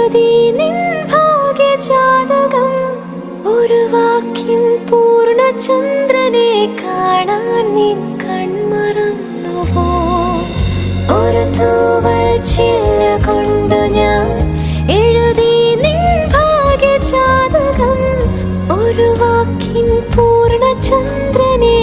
എഴുതി നിൻ ഭാഗ്യജാതകം. ഒരു വാക്കിൻ പൂർണ്ണചന്ദ്രനെ കാണാൻ നിൻ കൺമറന്നുവോ? ഒരു തൂവൽ ചില്ല കൊണ്ടു ഞാൻ എഴുതി നിൻ ഭാഗ്യജാതകം. ഒരു വാക്കിൻ പൂർണ്ണചന്ദ്രനെ